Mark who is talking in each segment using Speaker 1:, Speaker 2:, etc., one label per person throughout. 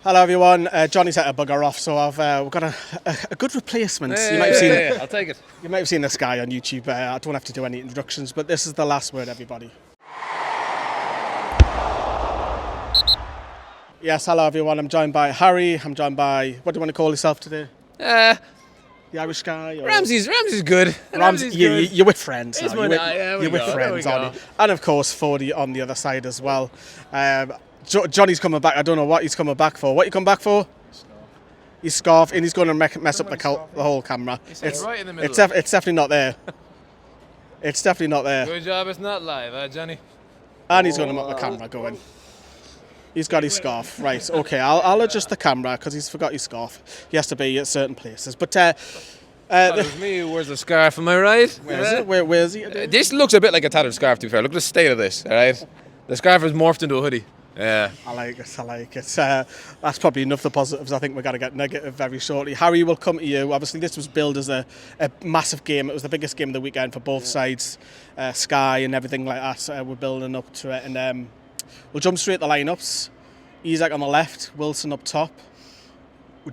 Speaker 1: Hello everyone, Johnny's had to bugger off, so we've got a good replacement.
Speaker 2: Hey,
Speaker 1: you might have seen it.
Speaker 2: I'll take it.
Speaker 1: You might have seen this guy on YouTube. I don't have to do any introductions, but this is the last word, everybody. Yes, hello everyone. I'm joined by Harry. I'm joined by, what do you want to call yourself today? The Irish guy? Or
Speaker 2: Ramsey's good. Ramsey's good.
Speaker 1: You're with friends.
Speaker 2: It's
Speaker 1: You're with friends, aren't you? And of course, Fordy on the other side as well. Johnny's coming back. I don't know what he's coming back for. What you come back for? His scarf, and he's going to mess up the whole camera.
Speaker 2: It's right in the middle.
Speaker 1: It's definitely not there. It's definitely not there.
Speaker 2: Good job, it's not live, Johnny?
Speaker 1: And he's going to knock the camera going. He's got his scarf. Right, okay, I'll adjust the camera because he's forgot his scarf. He has to be at certain places. But
Speaker 2: it was me who wears the scarf, am I right?
Speaker 1: Where is it? Where is he?
Speaker 2: This looks a bit like a tattered scarf, to be fair. Look at the state of this, all right? The scarf has morphed into a hoodie. Yeah.
Speaker 1: I like it. That's probably enough of the positives. I think we're going to get negative very shortly. Harry, will come to you. Obviously, this was billed as a massive game. It was the biggest game of the weekend for both sides. Sky and everything like that. We're building up to it. And we'll jump straight to the lineups. Isaac on the left, Wilson up top.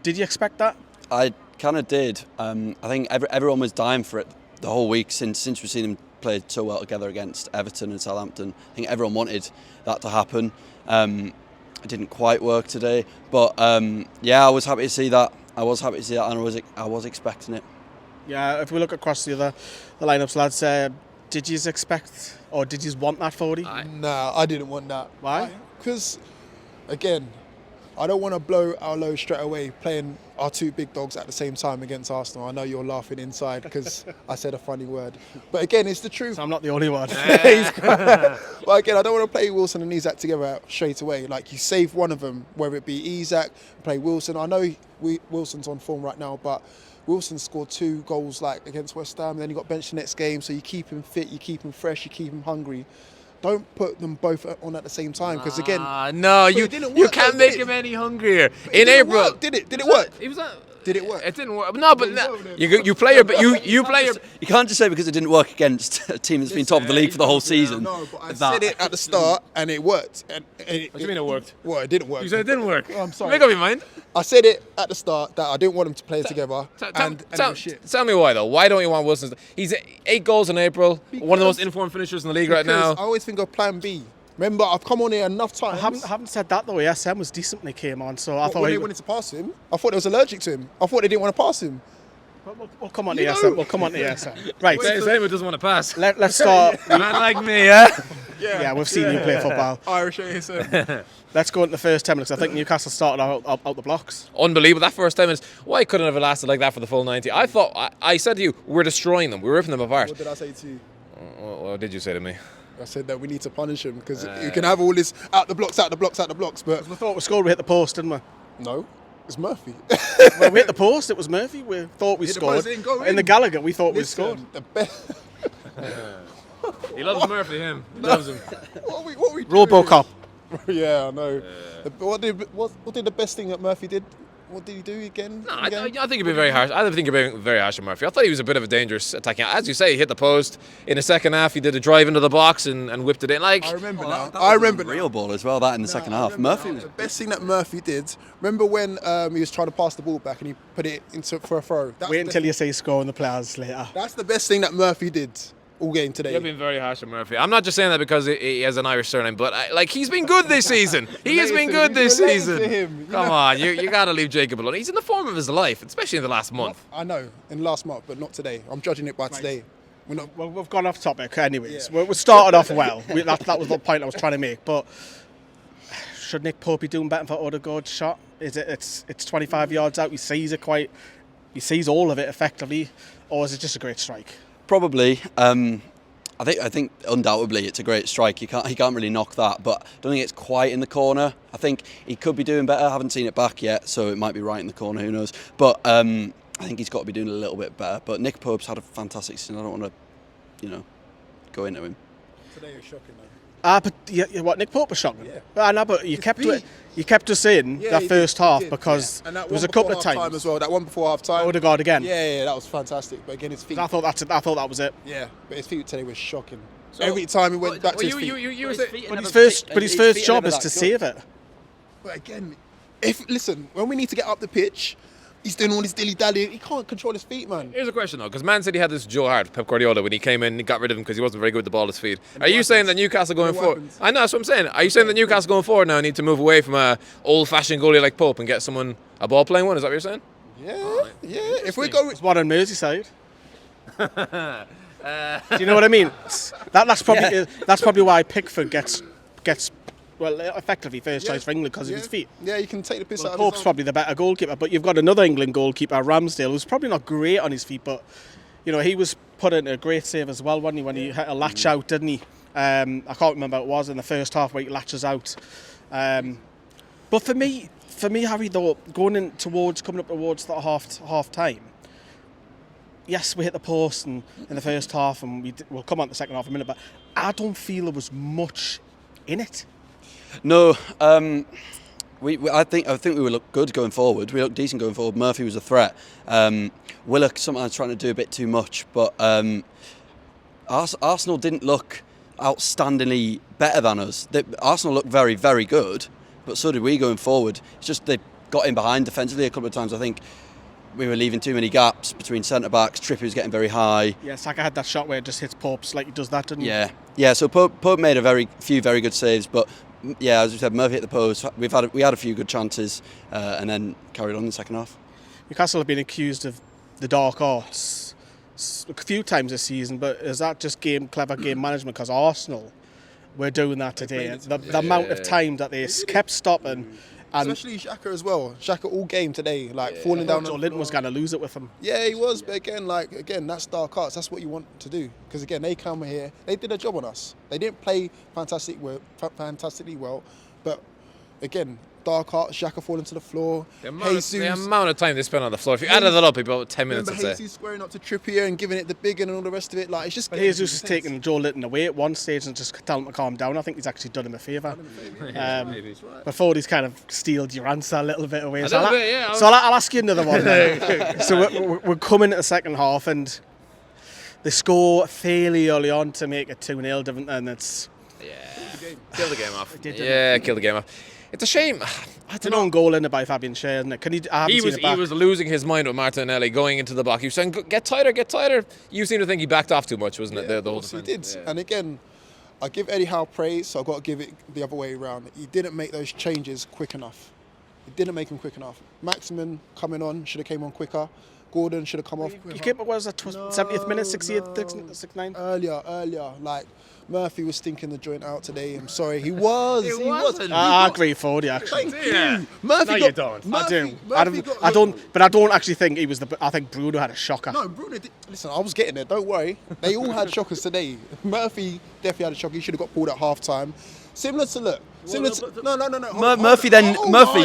Speaker 1: Did you expect that?
Speaker 3: I kind of did. I think everyone was dying for it the whole week since we've seen them play so well together against Everton and Southampton. I think everyone wanted that to happen. It didn't quite work today, but I was happy to see that. And I was expecting it.
Speaker 1: Yeah, if we look across the lineups, lads, did you expect or did you want that 40?
Speaker 4: Nah, I didn't want that.
Speaker 1: Why?
Speaker 4: Because, again, I don't want to blow our load straight away playing our two big dogs at the same time against Arsenal. I know you're laughing inside because I said a funny word. But again, it's the truth.
Speaker 1: So I'm not the only one.
Speaker 4: Well, again, I don't want to play Wilson and Isaac together straight away. Like, you save one of them, whether it be Isaac, play Wilson. I know Wilson's on form right now, but Wilson scored 2 goals against West Ham, and then he got benched the next game. So you keep him fit, you keep him fresh, you keep him hungry. Don't put them both on at the same time because again,
Speaker 2: you can't make him any hungrier. In April,
Speaker 4: did it work? Did it work?
Speaker 2: It didn't work. No, but you play your, but you play your.
Speaker 3: You can't just say because it didn't work against a team that's been top of the league for the whole season.
Speaker 4: No, but I said it at the start and it worked. And
Speaker 2: What do you mean it worked?
Speaker 4: Well, it didn't work.
Speaker 2: You said it didn't work.
Speaker 4: Oh, I'm sorry.
Speaker 2: Make up your mind.
Speaker 4: I said it at the start that I didn't want them to play together. And it was shit.
Speaker 2: Tell me why though. Why don't you want Wilson? He's 8 goals in April. One of the most informed finishers in the league right now.
Speaker 4: I always think of Plan B. Remember, I've come on here enough times.
Speaker 1: I haven't said that though. SM was decent when he came on, so I thought
Speaker 4: they wanted to pass him. I thought they was allergic to him. I thought they didn't want to pass him.
Speaker 1: We'll come on to ESM. We'll come on to ESM. Right.
Speaker 2: Same who doesn't want to pass.
Speaker 1: Let's start.
Speaker 2: Man like me, yeah?
Speaker 1: Yeah, we've seen you play football.
Speaker 4: Irish ASM.
Speaker 1: Let's go into the first 10 minutes. I think Newcastle started out the blocks.
Speaker 2: Unbelievable. That first 10 minutes, why couldn't it have lasted like that for the full 90? I thought, I said to you, we're destroying them. We're ripping them apart.
Speaker 4: What did I say to you?
Speaker 2: What did you say to me?
Speaker 4: I said that we need to punish him because you can have all this out the blocks, but
Speaker 1: We thought we scored, we hit the post, didn't we?
Speaker 4: no, it's Murphy.
Speaker 1: Well, we hit the post, it was Murphy. We thought we scored. In the Gallagher, we thought we scored.
Speaker 4: The best.
Speaker 2: He loves Murphy, him. He loves him.
Speaker 4: What are we doing?
Speaker 1: Robocop.
Speaker 4: Yeah, I know. What did the best thing that Murphy did? What did he do again?
Speaker 2: No, I think you're being very harsh. I think you're being very harsh on Murphy. I thought he was a bit of a dangerous attacking. As you say, he hit the post. In the second half, he did a drive into the box and whipped it in.
Speaker 4: I remember now. I remember
Speaker 3: real ball as well. That in the second half. Murphy was
Speaker 4: the best thing that Murphy did. Remember when he was trying to pass the ball back and he put it for a throw.
Speaker 1: Wait until you see score on the players later.
Speaker 4: That's the best thing that Murphy did all game today.
Speaker 2: You're being very harsh on Murphy. I'm not just saying that because he has an Irish surname, but he's been good this season. He has been good this season. Come on, you got to leave Jacob alone. He's in the form of his life, especially in the last month.
Speaker 4: I know, in the last month, but not today. I'm judging it by today.
Speaker 1: Well, we've gone off topic anyways. Yeah. We started off well. That was the point I was trying to make. But should Nick Pope be doing better for Ødegaard's shot? It's 25 yards out. He sees all of it effectively, or is it just a great strike?
Speaker 3: probably. I think undoubtedly it's a great strike. He can't really knock that, but I don't think it's quite in the corner. I think he could be doing better. I haven't seen it back yet, so it might be right in the corner. Who knows? But I think he's got to be doing a little bit better. But Nick Pope's had a fantastic season. I don't want to, go into him.
Speaker 4: Today was shocking though.
Speaker 1: But what Nick Pope was shocking. Yeah. No, but you kept us in that first half because there was a couple of times
Speaker 4: as well. That one before half time.
Speaker 1: Ødegaard again.
Speaker 4: Yeah, that was fantastic. But again, his feet.
Speaker 1: I thought that was it.
Speaker 4: Yeah, but his feet today was shocking. So, every time he went back to his feet.
Speaker 1: But his first job is to save it.
Speaker 4: But again, Listen, when we need to get up the pitch, he's doing all this dilly-dally. He can't control his feet, man.
Speaker 2: Here's a question, though, because Man City had this Joe Hart, Pep Guardiola, when he came in and got rid of him because he wasn't very good with the ball at his feet. Are you saying that Newcastle going forward... I know, that's what I'm saying. Are you saying that Newcastle going forward now need to move away from a old-fashioned goalie like Pope and get someone, a ball-playing one? Is that what you're saying?
Speaker 4: Yeah. If we go...
Speaker 1: It's one on Merseyside. Do you know what I mean? That's probably why Pickford gets effectively first choice for England because of his feet.
Speaker 4: Yeah, you can take the piss out of
Speaker 1: Pope's probably the better goalkeeper, but you've got another England goalkeeper, Ramsdale, who's probably not great on his feet, but he was put in a great save as well, wasn't he? When he had a latch out, didn't he? I can't remember what it was in the first half where he latches out. But for me, Harry, though, coming up towards that half time. Yes, we hit the post in the first half, and we'll come on to the second half in a minute. But I don't feel there was much in it.
Speaker 3: No, I think we looked good going forward. We looked decent going forward. Murphy was a threat. Willock sometimes trying to do a bit too much, but Arsenal didn't look outstandingly better than us. Arsenal looked very, very good, but so did we going forward. It's just they got in behind defensively a couple of times. I think we were leaving too many gaps between centre-backs. Trippier was getting very high. Yeah,
Speaker 1: Saka had that shot where it just hits Pope's like he does that, didn't he?
Speaker 3: Yeah. So Pope made a few very good saves, but yeah, as we said, Murphy hit the post. We had a few good chances, and then carried on in the second half.
Speaker 1: Newcastle have been accused of the dark arts a few times this season, but is that just clever game management? Because Arsenal were doing that today. The amount of time that they kept stopping. And
Speaker 4: especially Xhaka as well. Xhaka all game today, falling down.
Speaker 1: Joe Linton was going to lose it with him.
Speaker 4: Yeah, he was. But again, that's dark arts. That's what you want to do. Because again, they come here. They did a job on us. They didn't play fantastically well. But again, dark arts. Xhaka falling to the floor.
Speaker 2: The amount of time they spent on the floor. If you added that up, it'd be about 10 minutes.
Speaker 4: Jesus squaring up to Trippier and giving it the big and all the rest of it. It's just.
Speaker 1: But Jesus is taking Joe Linton away at one stage and just telling him to calm down. I think he's actually done him a favour. Before he's kind of stealed your answer a little bit away. I'll ask you another one. So we're coming at the second half and they score fairly early on to make it 2-0, and it's
Speaker 2: kill the game off. Kill the game off. It's a shame.
Speaker 1: It's an own goal in it by Fabian Schär, isn't it?
Speaker 2: He was losing his mind with Martin Ødegaard going into the box. He was saying, "Get tighter." You seem to think he backed off too much, wasn't it? The whole defense.
Speaker 4: He did. Yeah. And again, I give Eddie Howe praise, so I've got to give it the other way around. He didn't make those changes quick enough. He didn't make them quick enough. Maximin coming on should have came on quicker. Gordon should have come off quicker.
Speaker 1: You came up, what was that, 70th minute, 68th, 69th?
Speaker 4: Earlier. Murphy was stinking the joint out today. I'm sorry, he was. He wasn't.
Speaker 1: I agree with Fordy, actually.
Speaker 4: Thank you. Murphy
Speaker 2: you don't.
Speaker 1: I don't actually think he was I think Bruno had a shocker.
Speaker 4: No, Bruno did. Listen, I was getting there. Don't worry. They all had shockers today. Murphy definitely had a shocker. He should have got pulled at half time. No.
Speaker 3: Murphy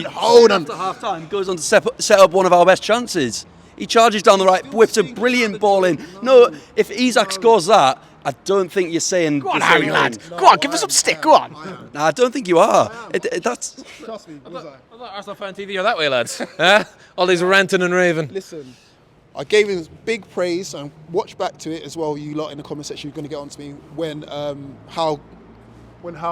Speaker 3: hold on. After half time goes on to set up one of our best chances. He charges down the right, whips a brilliant ball in. No, if Isak scores that, I don't think you're saying.
Speaker 1: Go on, Harry, lad. Go on, give us some stick. Go on.
Speaker 3: Nah, I don't think you are. That's.
Speaker 4: Trust me.
Speaker 2: I thought Arsenal fan TV are that way, lads. All these ranting and raving.
Speaker 4: Listen, I gave him big praise and watch back to it as well. You lot in the comment section, you're going to get onto me when Howe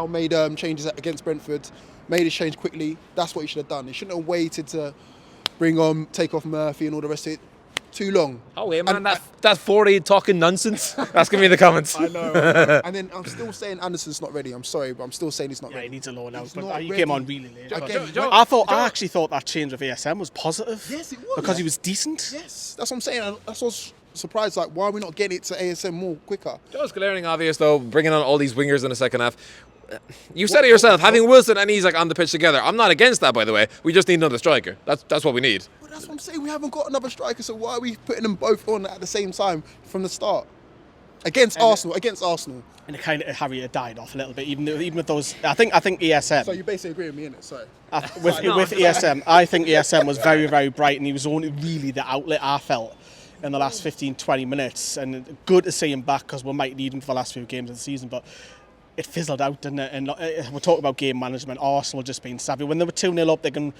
Speaker 4: made changes against Brentford, made his change quickly. That's what he should have done. He shouldn't have waited to take off Murphy and all the rest of it. Too long.
Speaker 2: Oh, wait, man, that's 40 talking nonsense. That's going to be in the comments.
Speaker 4: I know. And then I'm still saying Anderson's not ready. I'm sorry, but I'm still saying he's not ready.
Speaker 1: He needs a loan out. But he came on really late. I actually thought that change of ASM was positive.
Speaker 4: Yes, it was.
Speaker 1: Because he was decent.
Speaker 4: Yes, that's what I'm saying. That's what's surprised. Why are we not getting it to ASM more quicker?
Speaker 2: Just glaring obvious, though, bringing on all these wingers in the second half. You said it yourself, having Wilson and Isak on the pitch together. I'm not against that, by the way. We just need another striker. That's what we need.
Speaker 4: But that's what I'm saying. We haven't got another striker, so why are we putting them both on at the same time from the start? Against Arsenal.
Speaker 1: And it kind of, Harry, it died off a little bit, even with those. I think ESM.
Speaker 4: So you basically agree with me, innit? Sorry.
Speaker 1: With ESM, I think ESM was very, very bright, and he was only really the outlet I felt in the last 15-20 minutes. And good to see him back because we might need him for the last few games of the season, but it fizzled out, didn't it? And we're talking about game management. Arsenal just being savvy. When they were 2-0 up, they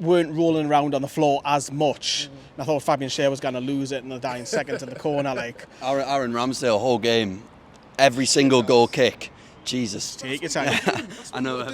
Speaker 1: weren't rolling around on the floor as much. And I thought Fabian Schär was going to lose it in the dying seconds in the corner.
Speaker 3: Aaron Ramsdale, whole game, every single goal kick, Jesus.
Speaker 1: Take your time.
Speaker 3: I know.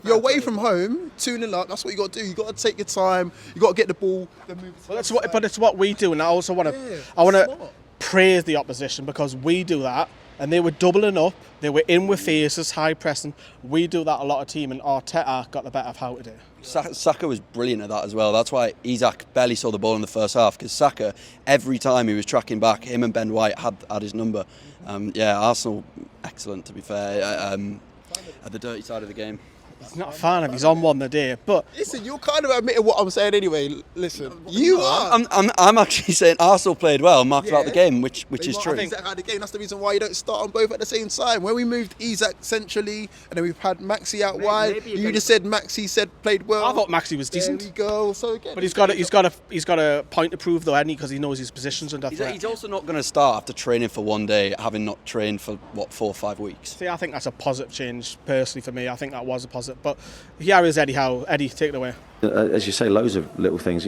Speaker 4: You're away from home, 2-0 up. That's what you got to do. You got to take your time. You got to get the ball. Then move to the side.
Speaker 1: But it's what we do, and I also want to praise the opposition because we do that, and they were doubling up. They were in with faces, high pressing. We do that a lot of team, and Arteta got the better of how to do.
Speaker 3: Saka was brilliant at that as well. That's why Isak barely saw the ball in the first half, because Saka, every time he was tracking back, him and Ben White had his number. Arsenal, excellent to be fair, at the dirty side of the game.
Speaker 1: He's not a fan of. He's on one the day, but
Speaker 4: listen, you're kind of admitting what I'm saying anyway. Listen, you are.
Speaker 3: I'm actually saying Arsenal played well, marked throughout the game, which is true.
Speaker 4: Isak had the game. That's the reason why you don't start on both at the same time. When we moved Isak centrally, and then we've had Maxi out wide. You just said Maxi played well.
Speaker 1: I thought Maxi was decent.
Speaker 4: There we go. So again,
Speaker 1: but he's got a point to prove though, hasn't he? Because he knows his positions under threat.
Speaker 3: He's also not going to start after training for one day, having not trained for 4 or 5 weeks.
Speaker 1: See, I think that's a positive change personally for me. I think that was a positive, but. Here is Eddie Howe. Eddie, take it away.
Speaker 5: As you say, loads of little things.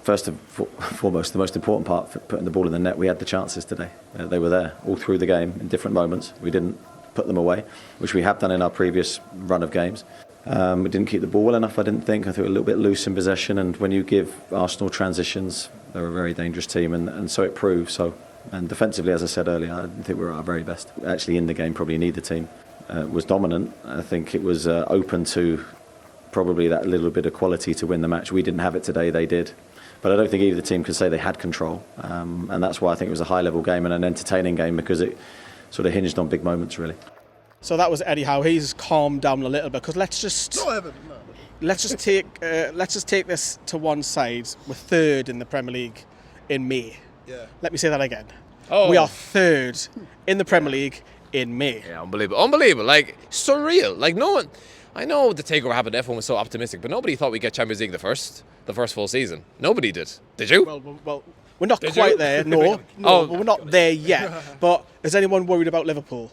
Speaker 5: First and foremost, the most important part for putting the ball in the net, we had the chances today. They were there all through the game in different moments. We didn't put them away, which we have done in our previous run of games. We didn't keep the ball well enough, I didn't think. I thought we were a little bit loose in possession, and when you give Arsenal transitions, they're a very dangerous team, and so it proved. And defensively, as I said earlier, I didn't think we were at our very best. Actually, in the game, probably neither team was dominant. I think it was open to probably that little bit of quality to win the match. We didn't have it today, they did. But I don't think either team could say they had control. And that's why I think it was a high-level game and an entertaining game, because it sort of hinged on big moments, really.
Speaker 1: So that was Eddie Howe. He's calmed down a little bit, because let's just take this to one side. We're third in the Premier League in May.
Speaker 4: Yeah.
Speaker 1: Let me say that again.
Speaker 2: Oh.
Speaker 1: We are third in the Premier League in May.
Speaker 2: Yeah, unbelievable. Like, surreal. Like, no one. I know the takeover happened. Everyone was so optimistic, but nobody thought we'd get Champions League the first full season. Nobody did. Did you?
Speaker 1: Well, we're not quite there. No, we're not there yet. But is anyone worried about Liverpool?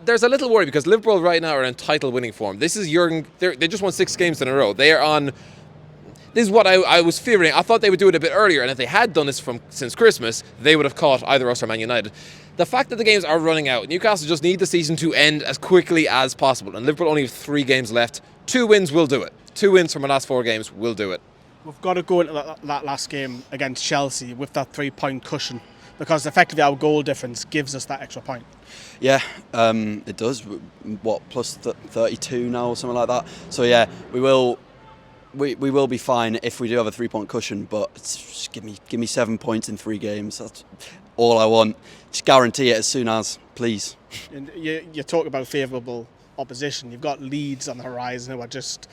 Speaker 2: There's a little worry because Liverpool right now are in title winning form. This is Jurgen. They just won 6 games in a row. They are on. This is what I was fearing. I thought they would do it a bit earlier, and if they had done this since Christmas, they would have caught either us or Man United. The fact that the games are running out, Newcastle just need the season to end as quickly as possible, and Liverpool only have 3 games left. 2 wins will do it. 2 wins from the last 4 games will do it.
Speaker 1: We've got to go into that last game against Chelsea with that 3-point cushion, because effectively our goal difference gives us that extra point.
Speaker 3: Yeah, it does. What, plus 32 now or something like that? So yeah, we will be fine if we do have a 3-point cushion, but just give me 7 points in 3 games. That's all I want. Just guarantee it as soon as, please.
Speaker 1: And you talk about favourable opposition. You've got Leeds on the horizon who are just...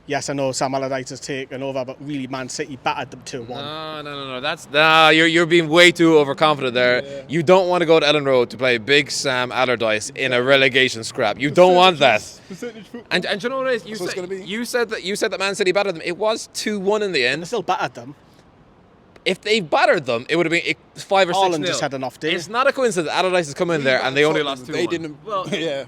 Speaker 1: Yes, I know Sam Allardyce has taken over, but really Man City battered them 2-1.
Speaker 2: No. You're being way too overconfident there. Yeah. You don't want to go to Ellen Road to play Big Sam Allardyce in a relegation scrap. You don't want that. And you know what it is? You said that Man City battered them. It was 2-1 in the end.
Speaker 1: They still battered them.
Speaker 2: If they battered them, it would have been 5 or 6-0.
Speaker 1: Haaland just had an off day.
Speaker 2: It's not a coincidence that Allardyce has come in there and they only lost 2-1.
Speaker 4: They didn't. Well, yeah.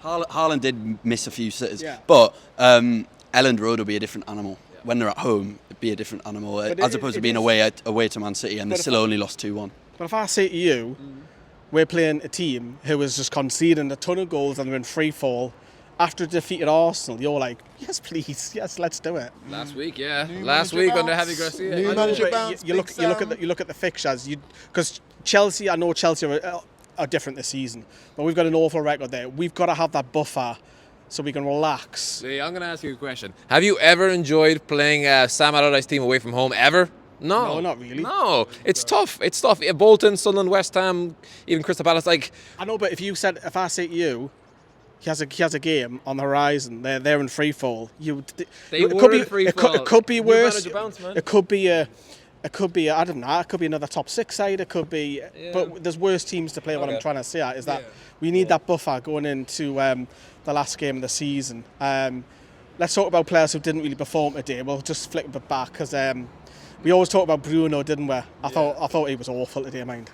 Speaker 3: Haaland did miss a few sitters,
Speaker 1: yeah.
Speaker 3: But Elland Road will be a different animal. Yeah. When they're at home, it'd be a different animal, as opposed to being away to Man City, and they still only lost 2-1.
Speaker 1: But if I say to you, we're playing a team who is just conceding a ton of goals and they're in free fall after defeated Arsenal, you're like, yes, please, yes, let's do it.
Speaker 2: Last week, yeah. Last week under Javi Garcia.
Speaker 4: New manager bounce.
Speaker 1: You look at the fixtures, because Chelsea. I know Chelsea are different this season, but we've got an awful record there. We've got to have that buffer so we can relax.
Speaker 2: See, I'm going to ask you a question. Have you ever enjoyed playing Sam Allardyce's team away from home, ever? No,
Speaker 1: not really.
Speaker 2: No, it's tough. It's tough. Bolton, Sunderland, West Ham, even Crystal Palace. Like,
Speaker 1: I know, but if I say to you, he has a game on the horizon, they're in free fall. It could be worse. It could be I don't know. It could be another top 6 side. It could be, but there's worse teams to play. What I'm trying to say is that we need that buffer going into the last game of the season. Let's talk about players who didn't really perform today. We'll just flip it back because we always talk about Bruno, didn't we? I thought he was awful today, mind.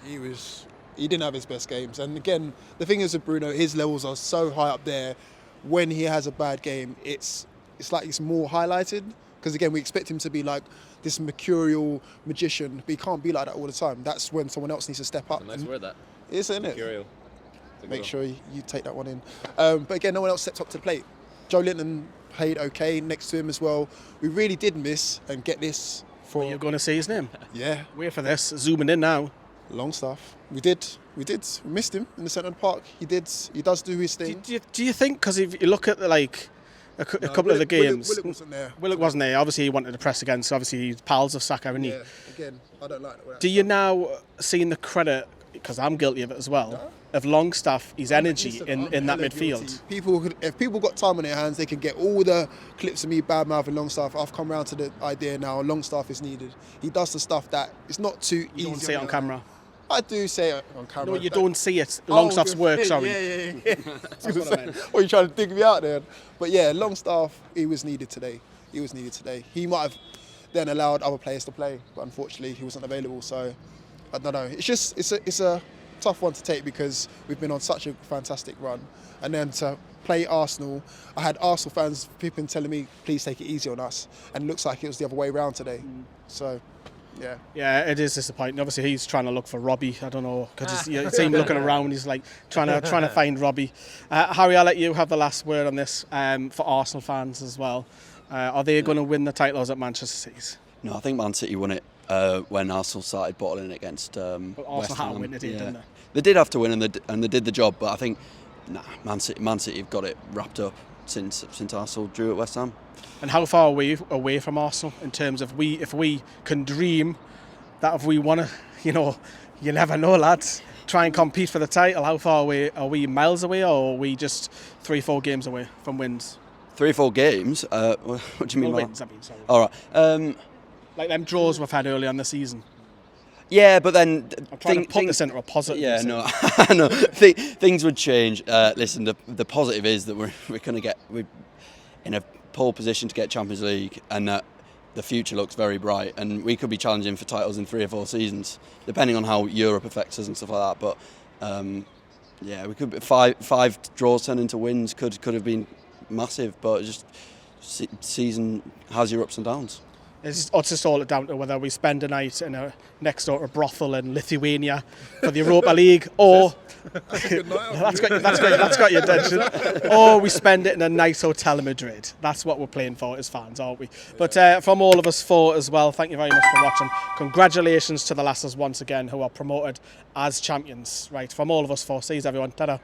Speaker 4: He didn't have his best games, and again, the thing is with Bruno, his levels are so high up there. When he has a bad game, it's like it's more highlighted, because again, we expect him to be like this mercurial magician, but he can't be like that all the time. That's when someone else needs to step up.
Speaker 2: That's a nice word, that.
Speaker 4: Isn't it?
Speaker 2: Mercurial.
Speaker 4: make sure you take that one in. But again, no one else stepped up to the plate. Joe Linton played okay next to him as well. We really did miss and get this for...
Speaker 1: You're going to say his name?
Speaker 4: Yeah.
Speaker 1: Wait for this. Zooming in now.
Speaker 4: Longstaff. We did. We missed him in the centre of the park. He does do his thing.
Speaker 1: Do you think, because if you look at a couple of the games...
Speaker 4: Willock wasn't there.
Speaker 1: Willock wasn't there. Obviously, he wanted to press against. Obviously, he's pals of Saka, isn't he?
Speaker 4: Yeah, again, I don't like that.
Speaker 1: Do you now see the credit, because I'm guilty of it as well, of Longstaff, his energy in that midfield?
Speaker 4: If people got time on their hands, they can get all the clips of me bad-mouthing Longstaff. I've come around to the idea now, Longstaff is needed. He does the stuff that it's not too easy.
Speaker 1: You don't say it on camera.
Speaker 4: I do say it on camera.
Speaker 1: No, you don't see it. Longstaff's work, sorry.
Speaker 4: Yeah. That's what I meant. Or you trying to dig me out there? But yeah, Longstaff, he was needed today. He might have then allowed other players to play, but unfortunately he wasn't available. So I don't know. It's a tough one to take because we've been on such a fantastic run, and then to play Arsenal, I had Arsenal fans, people telling me, please take it easy on us, and it looks like it was the other way around today. So. Yeah, it is disappointing. Obviously, he's trying to look for Robbie. I don't know, because you see him looking around. He's like trying to find Robbie. Harry, I'll let you have the last word on this for Arsenal fans as well. Are they going to win the title, or is it Manchester City's?
Speaker 3: No, I think Man City won it when Arsenal started bottling it against
Speaker 1: but Arsenal
Speaker 3: West Ham.
Speaker 1: had to win it, didn't they?
Speaker 3: They did have to win, and they did the job. But I think Man City have got it wrapped up since Arsenal drew at West Ham.
Speaker 1: And how far are we away from Arsenal in terms of if we can dream that if we want to, you never know, lads, try and compete for the title, how far away are we? Miles away, or are we just 3-4 games away from wins?
Speaker 3: 3-4 games? What do you mean?
Speaker 1: Wins, I mean, sorry.
Speaker 3: All right.
Speaker 1: Like them draws we've had early on the season.
Speaker 3: Yeah, but then
Speaker 1: I'm trying to put this into a positive.
Speaker 3: Yeah, no, I know. Things would change. Listen, the positive is that we're in a pole position to get Champions League, and that the future looks very bright, and we could be challenging for titles in 3 or 4 seasons, depending on how Europe affects us and stuff like that. But yeah, we could 5 draws turn into wins could have been massive, but just season has your ups and downs.
Speaker 1: It's just all down to whether we spend a night next door to a brothel in Lithuania for the Europa League, or that's got your attention, or we spend it in a nice hotel in Madrid. That's what we're playing for as fans, aren't we? But from all of us 4 as well, thank you very much for watching. Congratulations to the lasses once again, who are promoted as champions. Right, from all of us 4. See you everyone. Ta-da.